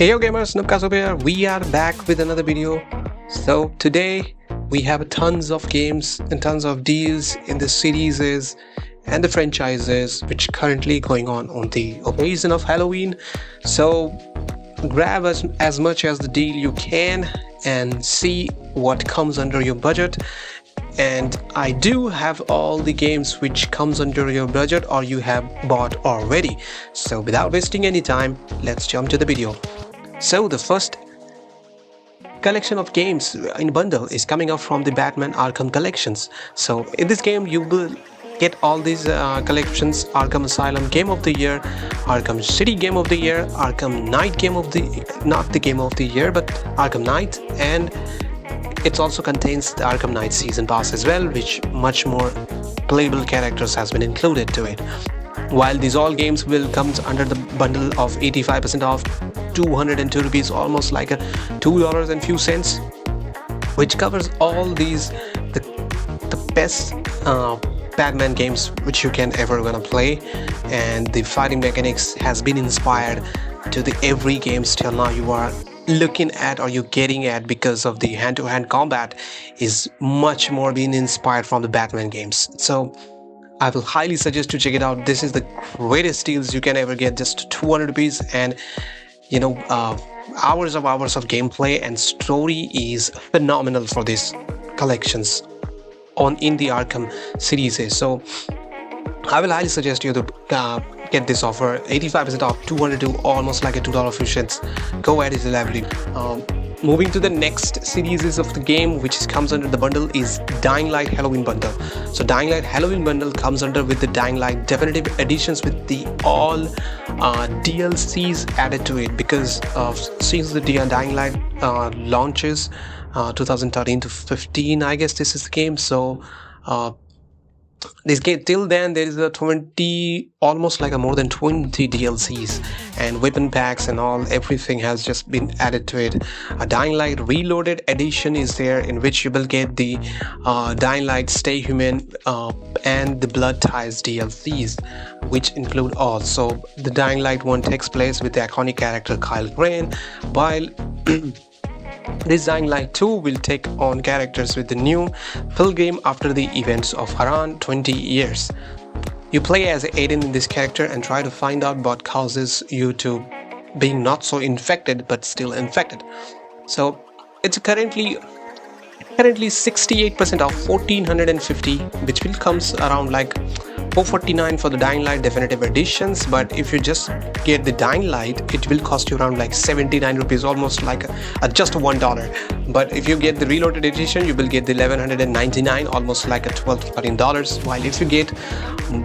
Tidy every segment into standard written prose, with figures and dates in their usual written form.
Hey yo gamers, Nubkaso here. We are back with another video. So today we have tons of games and tons of deals in the series and the franchises which currently going on the occasion of Halloween. So grab as much as the deal you can and see what comes under your budget. And I do have all the games which comes under your budget or you have bought already. So without wasting any time, let's jump to the video. So the first collection of games in bundle is coming up from the Batman Arkham collections. So in this game you will get all these collections: Arkham Asylum Game of the Year, Arkham City Game of the Year, Arkham Knight Game of the not the Game of the Year but Arkham Knight, and it also contains the Arkham Knight Season Pass as well, which much more playable characters has been included to it. While these all games will come under the bundle of 85% off, 202 rupees, almost like a $2 and few cents, which covers all these the best Batman games which you can ever gonna play. And the fighting mechanics has been inspired to the every games till now you are looking at or you're getting at, because of the hand-to-hand combat is much more being inspired from the Batman games. So I will highly suggest to check it out. This is the greatest deals you can ever get, just 200 rupees, and you know, hours of gameplay and story is phenomenal for these collections in the Arkham series. So I will highly suggest you to get this offer, 85% off, 202, almost like a $2.50. Go ahead, it's lovely. Moving to the next series of the game which comes under the bundle is Dying Light Halloween Bundle. So Dying Light Halloween Bundle comes under with the Dying Light Definitive Editions with the all DLCs added to it, because since the Dying Light launches 2013 to 15, I guess this is the game. So this game till then there is a 20, almost like a more than 20 DLCs and weapon packs and all, everything has just been added to it. A Dying Light Reloaded Edition is there, in which you will get the Dying Light Stay Human and the Blood Ties DLCs, which include all. So the Dying Light one takes place with the iconic character Kyle Crane, while this Dying Light 2 will take on characters with the new Pilgrim after the events of around 20 years. You play as Aiden in this character and try to find out what causes you to being not so infected but still infected. So it's currently 68% off, 1450, which will comes around like 449 for the Dying Light Definitive Editions. But if you just get the Dying Light, it will cost you around like 79 rupees, almost like just $1. But if you get the Reloaded Edition, you will get the 1199, almost like a $12 to $13. While if you get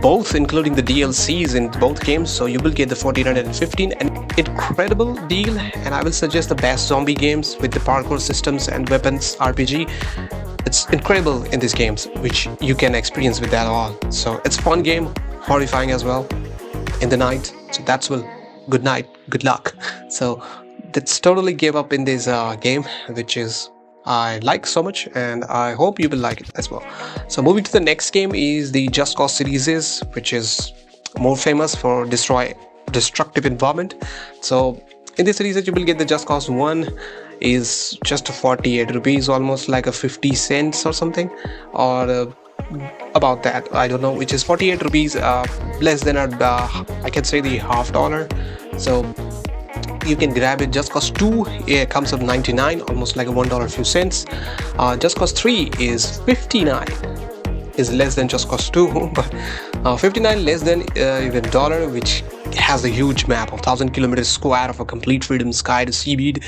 both, including the DLCs in both games, so you will get the 1415. An incredible deal, and I will suggest the best zombie games with the parkour systems and weapons RPG. It's incredible in these games, which you can experience with that all. So it's fun game, horrifying as well in the night. So that's well, good night, good luck. So that's totally gave up in this game, which is I like so much, and I hope you will like it as well. So moving to the next game is the Just Cause series, which is more famous for destructive environment. So in this series you will get the Just Cause 1 is just 48 rupees, almost like a 50 cents or something, or about that, I don't know, which is 48 rupees, less than I can say the $half. So you can grab it. Just Cause 2 comes up 99, almost like a $1 few cents. Just Cause 3 is 59, is less than Just Cause 2, but 59 less than even dollar, which has a huge map of 1,000 kilometers square of a complete freedom, sky to seaweed.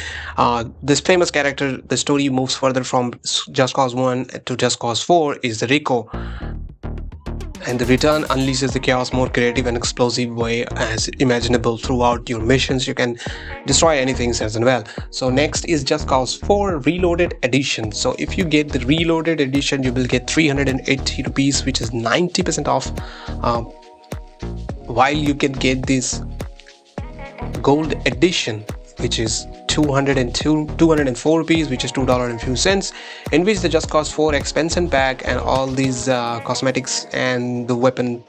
This famous character, the story moves further from Just Cause 1 to Just Cause 4 is the Rico, and the return unleashes the chaos more creative and explosive way as imaginable. Throughout your missions you can destroy anything as well. So next is Just Cause 4 Reloaded Edition. So if you get the Reloaded Edition, you will get 380 rupees, which is 90% off, while you can get this Gold Edition, which is 204 rupees, which is $2 and few cents, in which the Just Cause 4 expansion pack and all these cosmetics and the weapon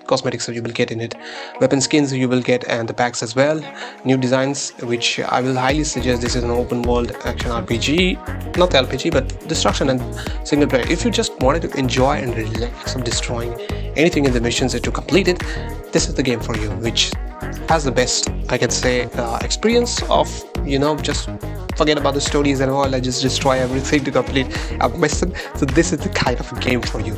cosmetics you will get in it, weapon skins you will get, and the packs as well, new designs, which I will highly suggest. This is an open world action RPG, not LPG, but destruction and single player. If you just wanted to enjoy and relax of destroying anything in the missions that you completed, this is the game for you, which has the best, I can say, experience of, just forget about the stories and all. I just destroy everything to complete a mission. So this is the kind of a game for you.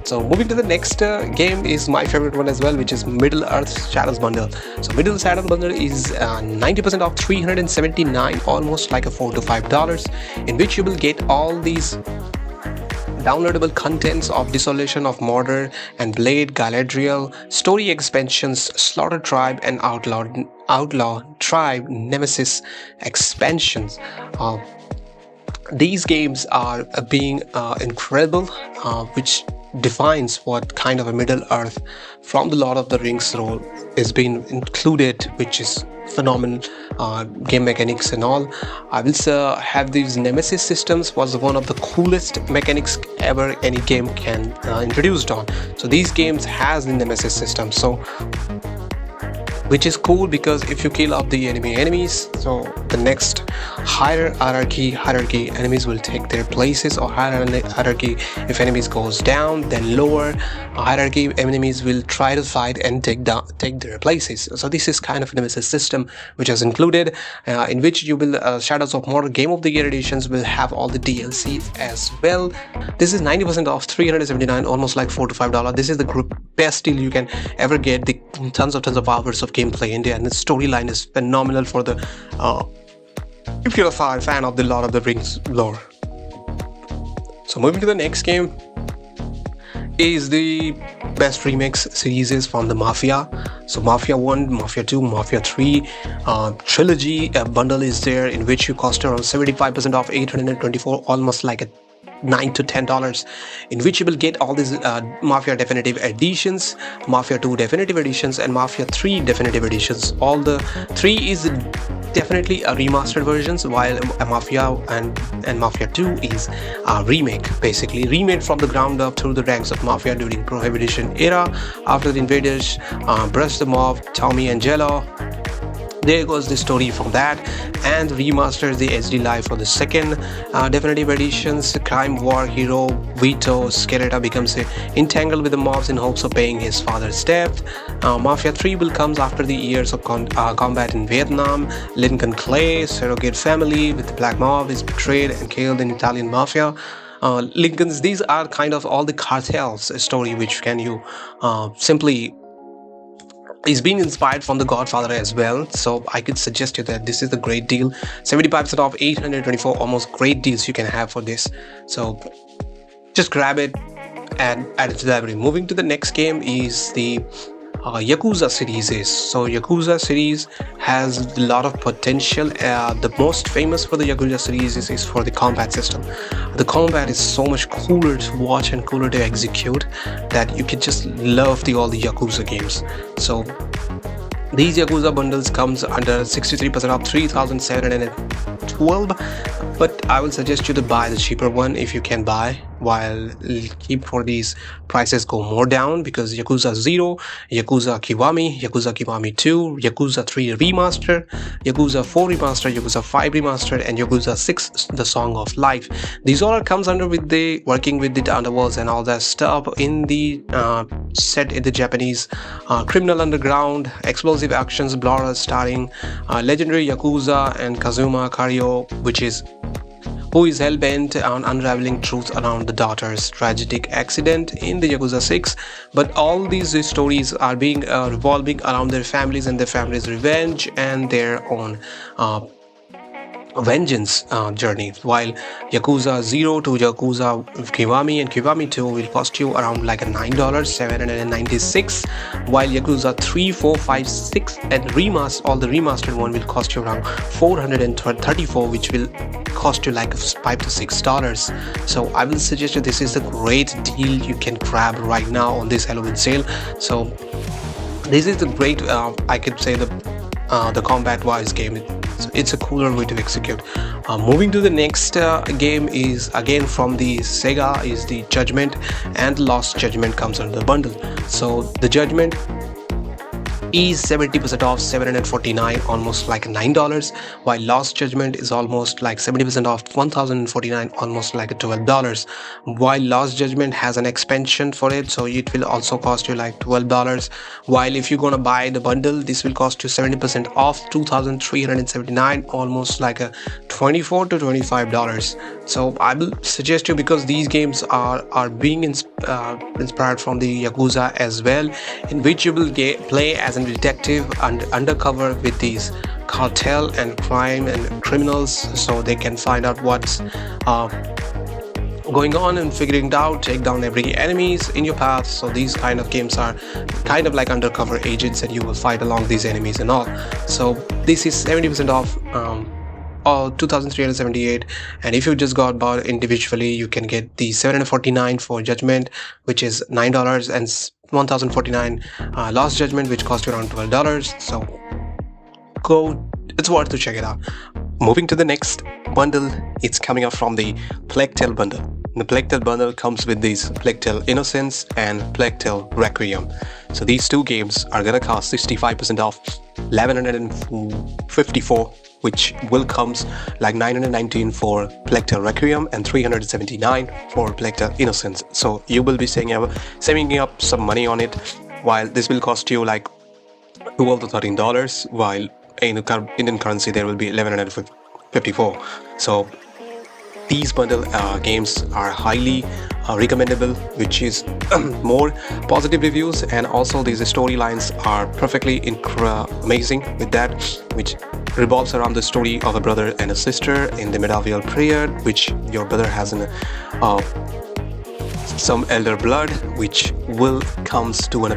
So moving to the next game is my favorite one as well, which is Middle Earth Shadows Bundle. So Middle Shadows Bundle is 90% off, $379, almost like a $4 to $5, in which you will get all these downloadable contents of Desolation of Mordor and Blade, Galadriel, story expansions, Slaughter Tribe and Outlaw Tribe Nemesis expansions. These games are being incredible, which defines what kind of a Middle Earth from the Lord of the Rings role is being included, which is phenomenal. Game mechanics and all. I will have these Nemesis systems was one of the coolest mechanics ever any game can introduced on. So these games has the Nemesis system, so which is cool, because if you kill off the enemies, so the next hierarchy enemies will take their places, or hierarchy, if enemies goes down, then lower hierarchy enemies will try to fight and take their places. So this is kind of a Nemesis system which is included, in which you will Shadows of Mordor Game of the Year editions will have all the DLCs as well. This is 90% off, $379, almost like $4 to $5. This is the best deal you can ever get. The tons of hours of gameplay in there, and the storyline is phenomenal for the if you're a fan of the Lord of the Rings lore. So moving to the next game is the best remix series from the Mafia. So Mafia 1, Mafia 2, Mafia 3 trilogy bundle is there, in which you cost around 75% off, $824, almost like a $9 to $10, in which you will get all these Mafia Definitive Editions, Mafia 2 Definitive Editions, and Mafia 3 Definitive Editions. All the 3 is definitely a remastered versions, while Mafia and Mafia 2 is a remake, basically remade from the ground up through the ranks of Mafia during Prohibition era, after the invaders brushed them off. Tommy and Jello, there goes the story from that, and remasters the HD Live for the second definitive editions. Crime war hero Vito Skeletor becomes entangled with the mobs in hopes of paying his father's debt. Mafia 3 will comes after the years of combat in Vietnam. Lincoln Clay, surrogate family with the black mob, is betrayed and killed in Italian mafia. Lincoln's, these are kind of all the cartels story, which can you simply is being inspired from The Godfather as well. So I could suggest you that this is a great deal, 75% off, $824, almost great deals you can have for this. So just grab it and add it to the library. Moving to the next game is the Yakuza series. So Yakuza series has a lot of potential. The most famous for the Yakuza series is for the combat system. The combat is so much cooler to watch and cooler to execute that you can just love all the Yakuza games. So these Yakuza bundles comes under 63% off, $3,712, but I will suggest you to buy the cheaper one if you can buy, while keep for these prices go more down, because Yakuza 0, Yakuza Kiwami 2, Yakuza 3 Remaster, Yakuza 4 Remaster, Yakuza 5 Remastered, and Yakuza 6 The Song of Life. These all comes under with the working with the underworlds and all that stuff in the set in the Japanese criminal underground, explosive actions, Blora starring legendary Yakuza and Kazuma Karyo, who is hell-bent on unraveling truth around the daughter's tragic accident in the Yakuza 6. But all these stories are being revolving around their families and their families' revenge and their own vengeance journey, while Yakuza 0 to Yakuza Kiwami and Kiwami 2 will cost you around like a $9, $796, while Yakuza 3, 4, 5, 6 and all the remastered one will cost you around $434, which will cost you like $5 to $6. So I will suggest you this is a great deal you can grab right now on this Halloween sale. So this is the great I could say the combat wise game. So it's a cooler way to execute. Moving to the next game is again from the Sega, is the Judgment, and Lost Judgment comes under the bundle. So the Judgment is 70% off, 749, almost like $9, while Lost Judgment is almost like 70% off, 1049, almost like $12. While Lost Judgment has an expansion for it, so it will also cost you like $12, while if you're gonna buy the bundle, this will cost you 70% off, 2379, almost like a $24 to $25. So I will suggest you, because these games are being inspired from the Yakuza as well, in which you will play as a detective and undercover with these cartel and crime and criminals, so they can find out what's going on and figuring it out, take down every enemies in your path. So these kind of games are kind of like undercover agents, and you will fight along these enemies and all. So this is 70% off, or 2378, and if you just got bought individually, you can get the 749 for Judgment, which is $9, and 1049 Lost Judgment, which cost you around $12. So it's worth to check it out. Moving to the next bundle, it's coming up from the Plague Tale bundle. The Plague Tale bundle comes with these Plague Tale Innocence and Plague Tale Requiem. So these two games are gonna cost 65% off, 1154, which will comes like 919 for Plague Tale Requiem and 379 for Plague Tale Innocence. So you will be saving up some money on it, while this will cost you like $12 to $13, while in Indian currency there will be 1154. So these bundle games are highly recommendable, which is more positive reviews, and also these storylines are perfectly amazing with that, which revolves around the story of a brother and a sister in the medieval period, which your brother has some elder blood, which will comes to a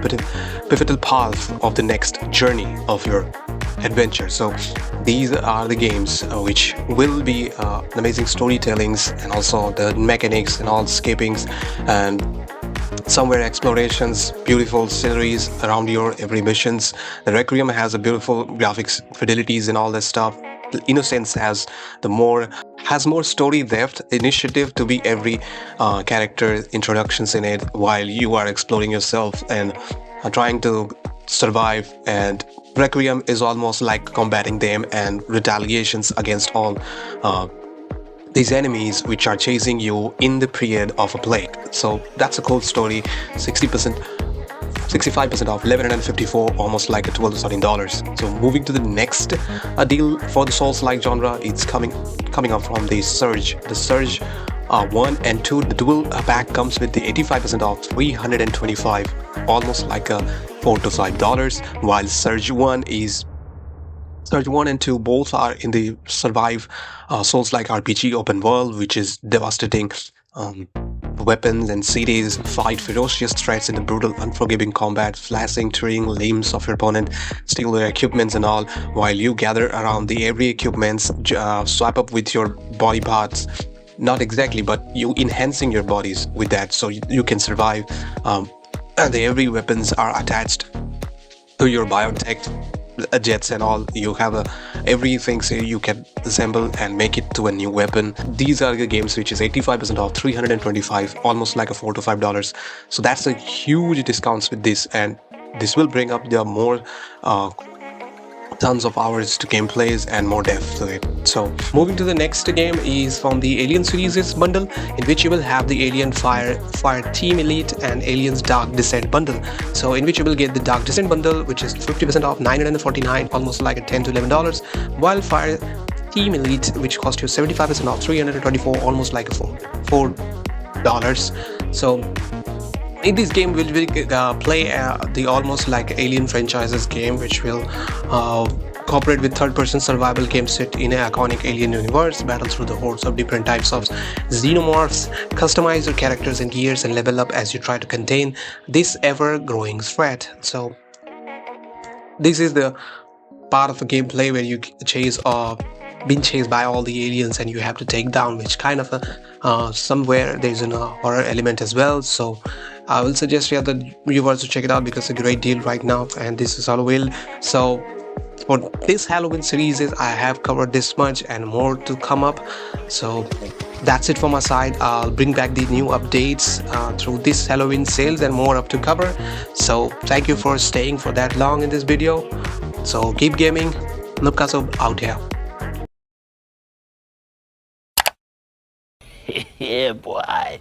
pivotal path of the next journey of your adventure. So these are the games which will be amazing storytellings, and also the mechanics and all escapings and somewhere explorations, beautiful sceneries around your every missions. The Requiem has a beautiful graphics fidelities and all that stuff. The Innocence has more story depth, initiative to be every character introductions in it, while you are exploring yourself and trying to survive. And Requiem is almost like combating them and retaliations against all these enemies which are chasing you in the period of a plague. So that's a cool story. 65% off, 1154, almost like a $12 to $13. So moving to the next deal for the Souls-like genre, it's coming up from the Surge. The Surge 1 and 2, the dual pack comes with the 85% off, 325, almost like a $4 to $5, while Surge 1 and 2 both are in the survive Souls-like RPG open world, which is devastating weapons and cities, fight ferocious threats in the brutal, unforgiving combat, flashing, tearing limbs of your opponent, steal their equipments and all, while you gather around the every equipments, swap up with your body parts. Not exactly, but you enhancing your bodies with that, so you can survive. The every weapons are attached to your biotech jets and all. You have everything, so you can assemble and make it to a new weapon. These are the games which is 85% off, 325, almost like a $4 to $5. So that's a huge discounts with this, and this will bring up the more tons of hours to gameplays and more depth to it. So moving to the next game is from the Alien Series bundle, in which you will have the Alien Fire Team Elite and Aliens Dark Descent bundle. So in which you will get the Dark Descent bundle, which is 50% off, 949, almost like a $10 to $11, while Fire Team Elite, which cost you 75% off, 324, almost like a $4. So in this game we'll play the almost like Alien franchises game, which will cooperate with third-person survival game set in an iconic alien universe, battle through the hordes of different types of xenomorphs, customize your characters and gears, and level up as you try to contain this ever-growing threat. So this is the part of the gameplay where you being chased by all the aliens and you have to take down, which kind of somewhere there's a horror element as well. So I will suggest the viewers to check it out, because it's a great deal right now, and this is all will. So For this Halloween series, I have covered this much and more to come up. So that's it from my side. I'll bring back the new updates through this Halloween sales and more up to cover. So thank you for staying for that long in this video. So keep gaming. Nupkaso out here. Yeah, boy.